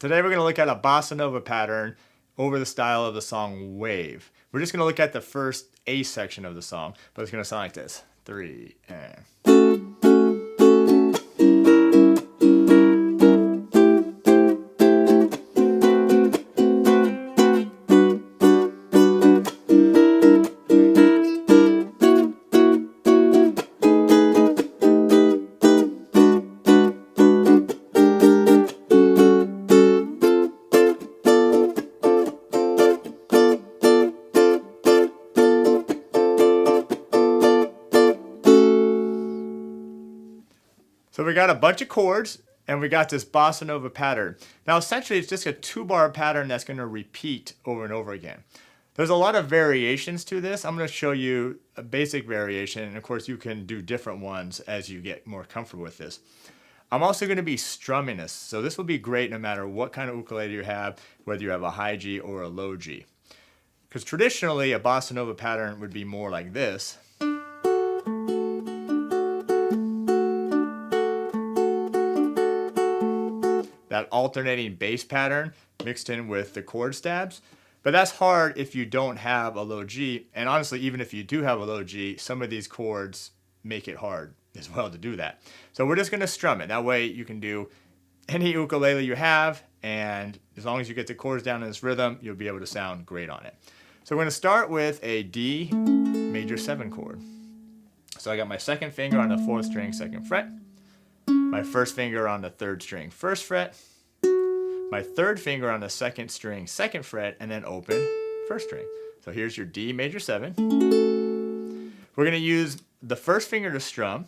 Today we're going to look at a Bossa Nova pattern over the style of the song Wave. We're just going to look at the first A section of the song, but it's going to sound like this. 3 and... So we got a bunch of chords, and we got this Bossa Nova pattern. Now essentially it's just a 2-bar pattern that's going to repeat over and over again. There's a lot of variations to this. I'm going to show you a basic variation, and of course you can do different ones as you get more comfortable with this. I'm also going to be strumming this, so this will be great no matter what kind of ukulele you have, whether you have a high G or a low G. Because traditionally a Bossa Nova pattern would be more like this. That alternating bass pattern mixed in with the chord stabs. But that's hard if you don't have a low G, and honestly even if you do have a low G, some of these chords make it hard as well to do that. So we're just going to strum it. That way you can do any ukulele you have, and as long as you get the chords down in this rhythm, you'll be able to sound great on it. So we're going to start with a D major 7 chord. So I got my second finger on the 4th string, 2nd fret. My first finger on the 3rd string, 1st fret. My 3rd finger on the 2nd string, 2nd fret, and then open 1st string. So here's your D major 7. We're going to use the first finger to strum,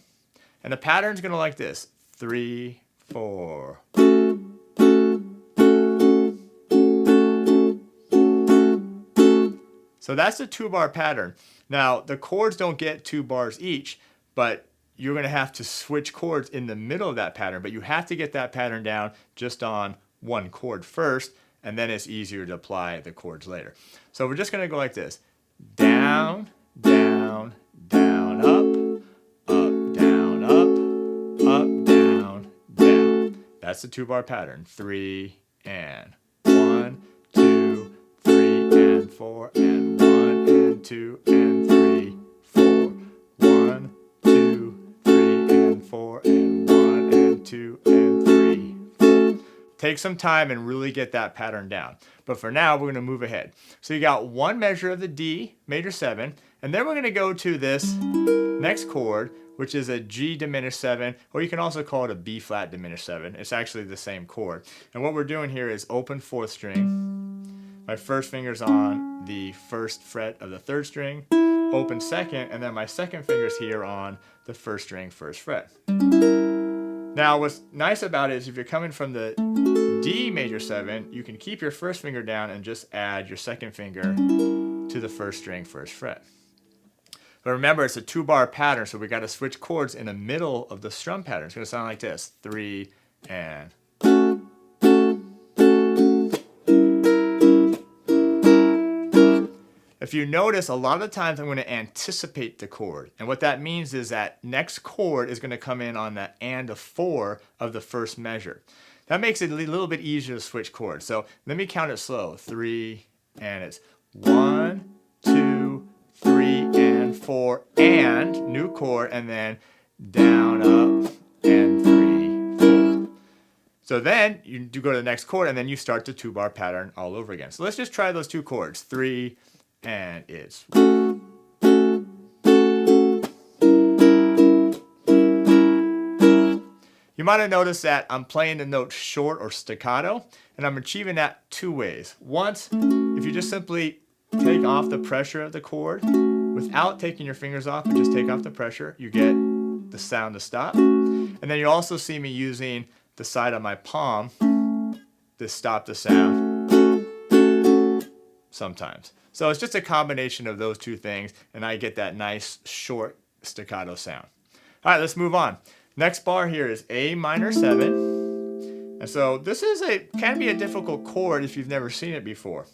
and the pattern's going to like this. 3, 4. So that's the 2-bar pattern. Now, the chords don't get 2 bars each, but you're going to have to switch chords in the middle of that pattern, but you have to get that pattern down just on one chord first, and then it's easier to apply the chords later. So we're just going to go like this. Down, down, down, up, up, down, up, up, down, down. That's the 2-bar pattern. 3 and 1, 2, 3 and 4 and 1 and 2 and 3, 4. 1, 2, 3 and 4 and 1 and 2 and 3, 4. Take some time and really get that pattern down. But for now, we're going to move ahead. So you got one measure of the D major 7, and then we're going to go to this next chord, which is a G diminished 7, or you can also call it a B flat diminished 7. It's actually the same chord. And what we're doing here is open 4th string. My first finger's on the 1st fret of the 3rd string, open 2nd, and then my 2nd finger's here on the 1st string, 1st fret. Now what's nice about it is if you're coming from the D major 7, you can keep your 1st finger down and just add your 2nd finger to the 1st string, 1st fret. But remember, it's a 2-bar pattern, so we got to switch chords in the middle of the strum pattern. It's going to sound like this. 3 and... If you notice, a lot of the times I'm going to anticipate the chord. And what that means is that next chord is going to come in on the and of 4 of the first measure. That makes it a little bit easier to switch chords. So let me count it slow. 3, and it's 1, 2, 3, and 4, and new chord, and then down, up, and 3, 4. So then you do go to the next chord, and then you start the 2-bar pattern all over again. So let's just try those 2 chords. 3, and it's... You might have noticed that I'm playing the note short or staccato, and I'm achieving that 2 ways. Once, if you just simply take off the pressure of the chord without taking your fingers off, and just take off the pressure, you get the sound to stop. And then you also see me using the side of my palm to stop the sound sometimes. So it's just a combination of those 2 things, and I get that nice short staccato sound. All right, let's move on. Next bar here is A minor 7. And so this can be a difficult chord if you've never seen it before.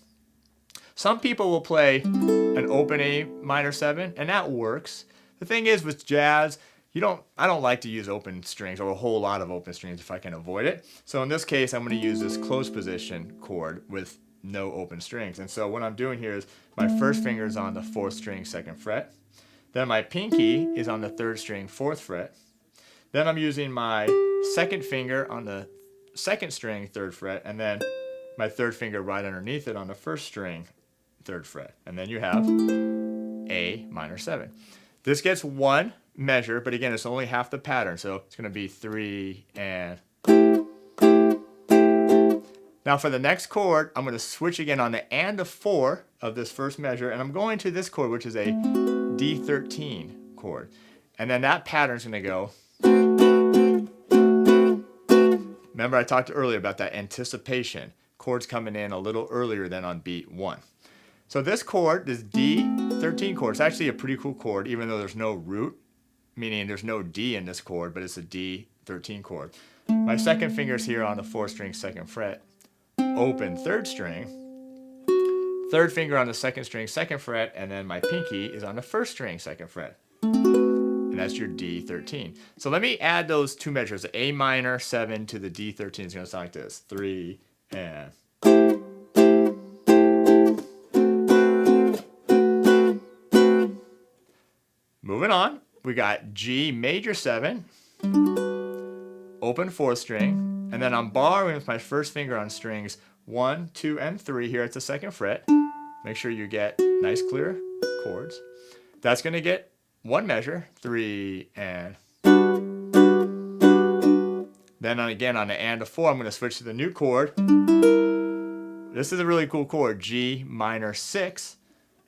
Some people will play an open A minor 7, and that works. The thing is with jazz, I don't like to use open strings or a whole lot of open strings if I can avoid it. So in this case, I'm going to use this closed position chord with no open strings. And so what I'm doing here is my first finger is on the 4th string, 2nd fret. Then my pinky is on the 3rd string, 4th fret. Then I'm using my 2nd finger on the 2nd string, 3rd fret, and then my 3rd finger right underneath it on the 1st string, 3rd fret. And then you have A minor 7. This gets one measure, but again, it's only half the pattern, so it's going to be 3 and... Now for the next chord, I'm going to switch again on the and of 4 of this first measure, and I'm going to this chord, which is a D13 chord. And then that pattern's going to go... Remember I talked earlier about that anticipation. Chords coming in a little earlier than on beat 1. So this chord, this D13 chord, is actually a pretty cool chord, even though there's no root, meaning there's no D in this chord, but it's a D13 chord. My 2nd finger is here on the 4th string, 2nd fret, open 3rd string, 3rd finger on the 2nd string, 2nd fret, and then my pinky is on the 1st string, 2nd fret. And that's your D13. So let me add those two measures. The A minor 7 to the D13 is going to sound like this. 3 and... Moving on, we got G major 7, open 4th string, and then I'm borrowing with my first finger on strings 1, 2, and 3 here at the 2nd fret. Make sure you get nice clear chords. That's going to get one measure, 3 and... Then again on the and of 4, I'm going to switch to the new chord. This is a really cool chord, G minor 6,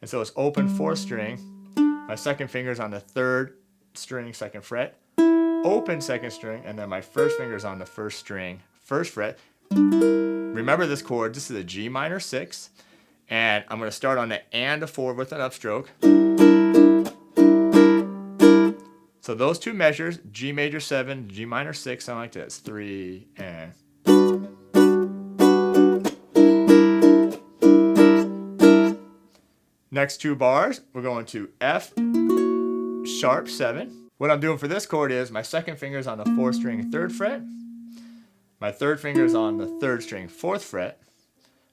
and so it's open 4th string. My 2nd finger is on the 3rd string, 2nd fret, open 2nd string, and then my 1st finger is on the 1st string, 1st fret. Remember this chord, this is a G minor 6, and I'm going to start on the and of 4 with an upstroke. So those two measures, G major 7, G minor 6, sound like this, 3 and... Next two bars, we're going to F sharp 7. What I'm doing for this chord is my 2nd finger is on the 4th string, 3rd fret. My 3rd finger is on the 3rd string, 4th fret.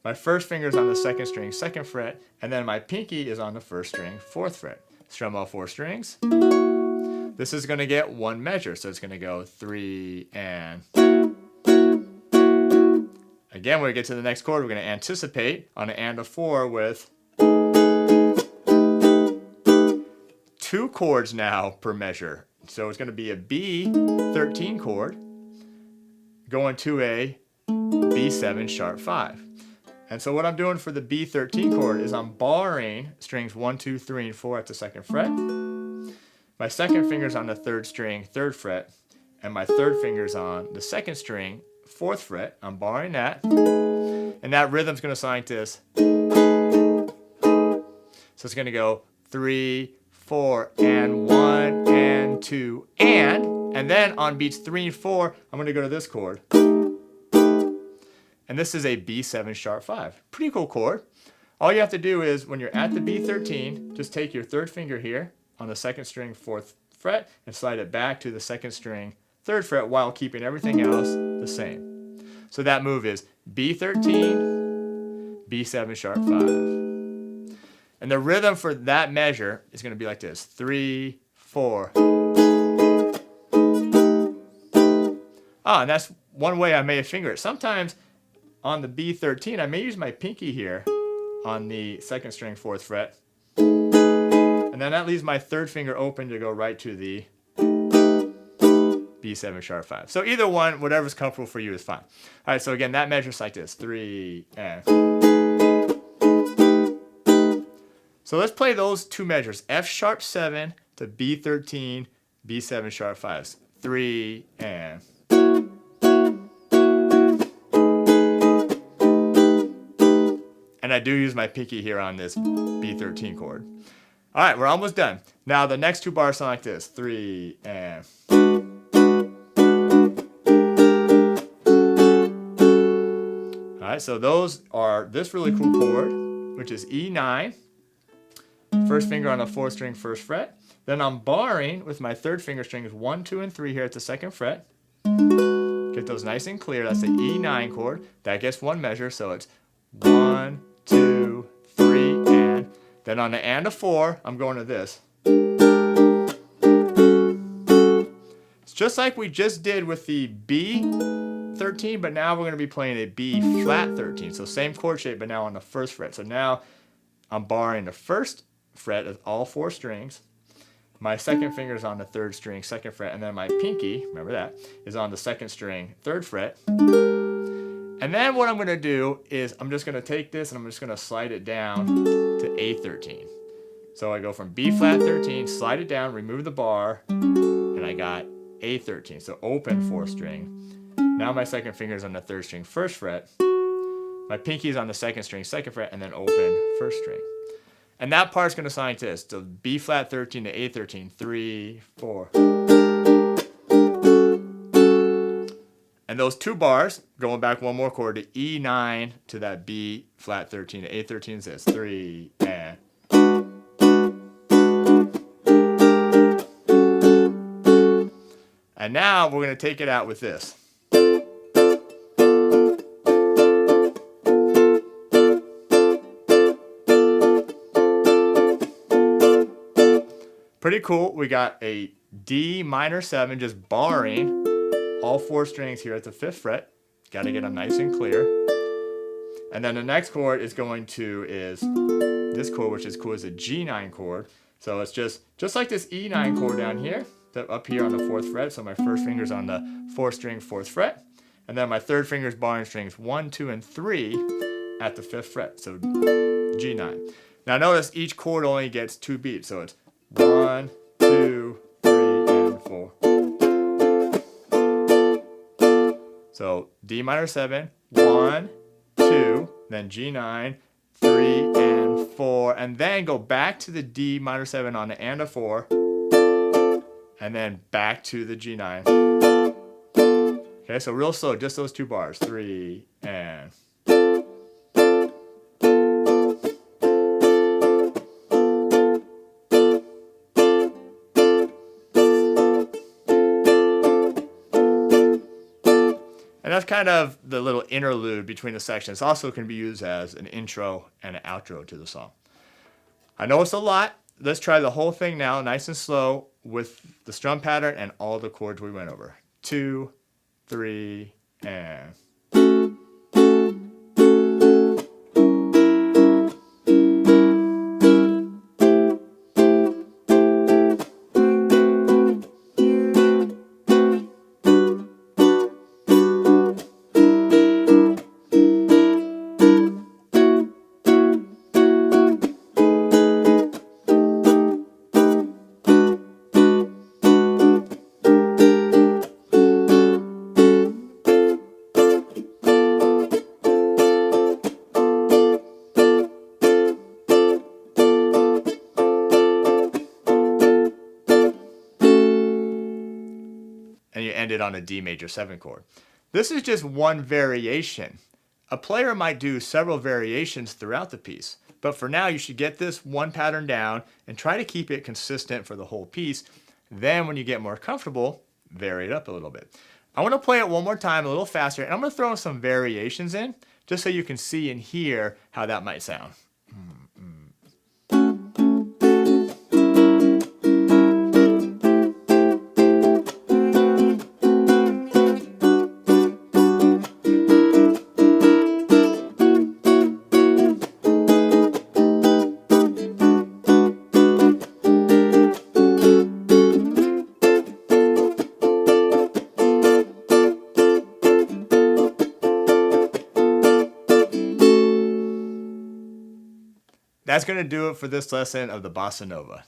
My 1st finger is on the 2nd string, 2nd fret. And then my pinky is on the 1st string, 4th fret. Strum all 4 strings. This is going to get one measure, so it's going to go 3 and... Again, when we get to the next chord, we're going to anticipate on the and of 4 with... 2 chords now per measure. So it's going to be a B13 chord going to a B7 sharp 5. And so what I'm doing for the B13 chord is I'm borrowing strings 1, 2, 3, and 4 at the 2nd fret. My 2nd finger's on the 3rd string, 3rd fret, and my 3rd finger's on the 2nd string, 4th fret. I'm borrowing that. And that rhythm's going to sound like this. So it's going to go 3, 4, and 1, and 2, and then on beats 3 and 4, I'm going to go to this chord. And this is a B7 sharp 5. Pretty cool chord. All you have to do is, when you're at the B13, just take your 3rd finger here on the 2nd string, 4th fret, and slide it back to the 2nd string, 3rd fret, while keeping everything else the same. So that move is B13, B7 sharp 5. And the rhythm for that measure is going to be like this. 3, 4. And that's one way I may finger it. Sometimes on the B13, I may use my pinky here on the 2nd string, 4th fret. And then that leaves my 3rd finger open to go right to the B7 sharp 5. So either one, whatever's comfortable for you is fine. All right, so again, that measure's like this. 3 and... So let's play those two measures, F sharp 7 to B13, B7 sharp 5s. 3 and... And I do use my pinky here on this B13 chord. All right, we're almost done. Now the next two bars sound like this. 3 and... All right, so those are this really cool chord, which is E9. First finger on the 4th string, 1st fret. Then I'm barring with my third finger strings 1, 2, and 3 here at the second fret. Get those nice and clear. That's the E9 chord. That gets one measure, so it's 1, 2, 3, and. Then on the and a 4, I'm going to this. It's just like we just did with the B13, but now we're going to be playing a B flat 13. So same chord shape, but now on the first fret. So now I'm barring the first fret of all 4 strings. My second finger is on the third string, second fret, and then my pinky, remember that, is on the second string, third fret. And then what I'm going to do is I'm just going to take this and I'm just going to slide it down to A13. So I go from B flat 13, slide it down, remove the bar, and I got A13. So open 4th string. Now my second finger is on the third string, first fret. My pinky is on the second string, second fret, and then open first string. And that part's going to sound like this. So B flat 13 to A13, 3, 4. And those 2 bars, going back one more chord to E9 to that B flat 13 to A13 is this. 3, and. And now we're going to take it out with this. Pretty cool. We got a D minor 7 just barring all 4 strings here at the 5th fret. Got to get them nice and clear. And then the next chord is this chord, which is cool, is a G9 chord. So it's just like this E9 chord down here, up here on the 4th fret. So my first finger's on the 4th string, 4th fret. And then my third finger's barring strings 1, 2, and 3 at the 5th fret. So G9. Now notice each chord only gets 2 beats. So it's 1, 2, 3, and 4. So D minor 7, 1, 2, then G9, 3, and 4, and then go back to the D minor 7 on the and a 4, and then back to the G9. Okay, so real slow, just those 2 bars, 3, and. And that's kind of the little interlude between the sections. Also can be used as an intro and an outro to the song. I know it's a lot. Let's try the whole thing now, nice and slow, with the strum pattern and all the chords we went over. 2, 3, and. And you end it on a D major 7 chord. This is just one variation. A player might do several variations throughout the piece, but for now you should get this one pattern down and try to keep it consistent for the whole piece. Then when you get more comfortable, vary it up a little bit. I want to play it one more time a little faster, and I'm going to throw some variations in just so you can see and hear how that might sound. That's going to do it for this lesson of the Bossa Nova.